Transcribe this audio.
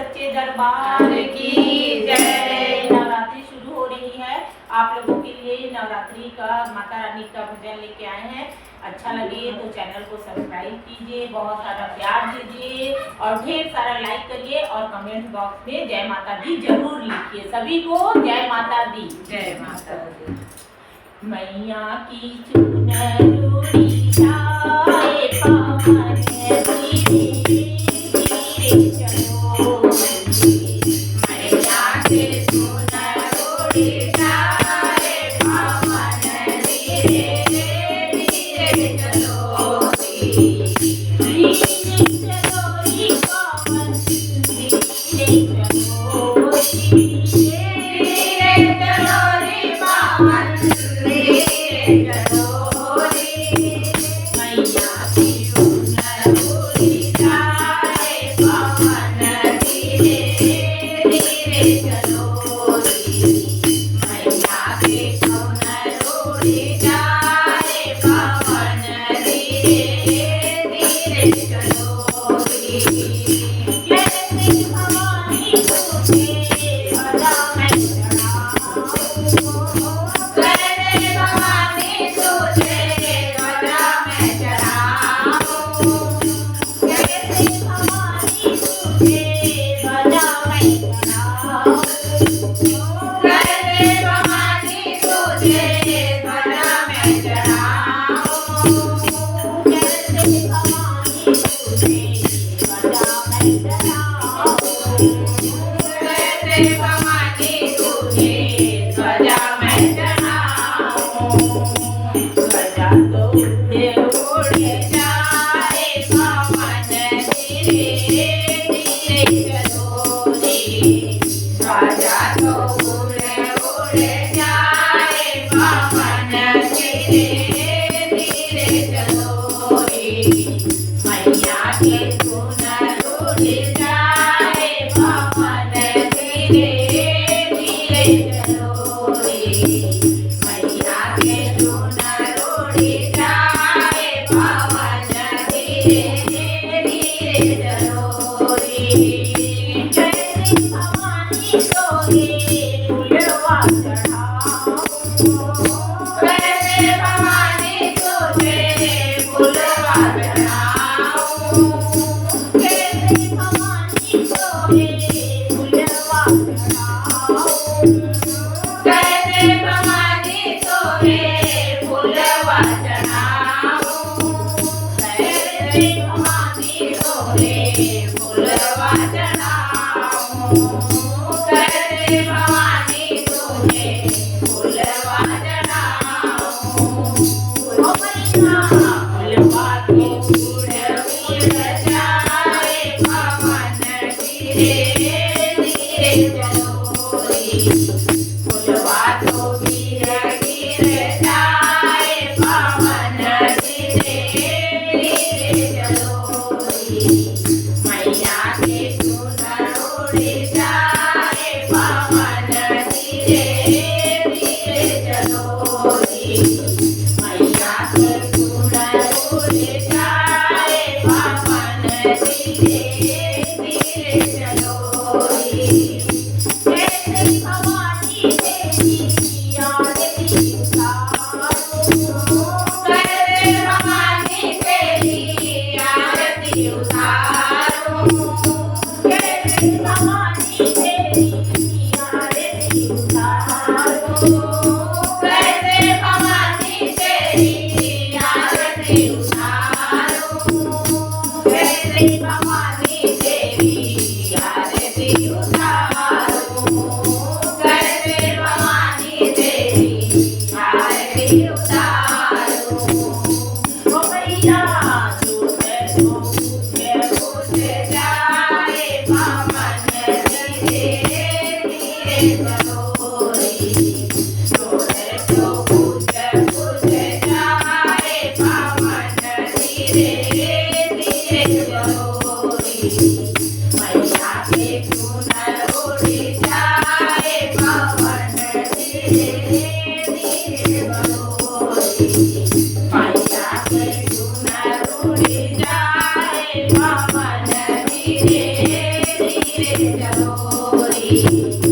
सच्चे दरबार की जय। नवरात्रि शुरू हो रही है। आप लोगों के लिए नवरात्रि का माता रानी का भजन लेके आए हैं। अच्छा लगे तो चैनल को सब्सक्राइब कीजिए, बहुत सारा प्यार दीजिए और ढेर सारा लाइक करिए और कमेंट बॉक्स में जय माता दी जरूर लिखिए। सभी को जय माता दी। जय माता दी। मैया की चुनरी जाए पावन धीरे धीरे चलो। मैया के चुनरी जाए पावन धीरे धीरे चलो। धीरे चलो री पावन धीरे चलो। धीरे चलो री पावन ચલો રે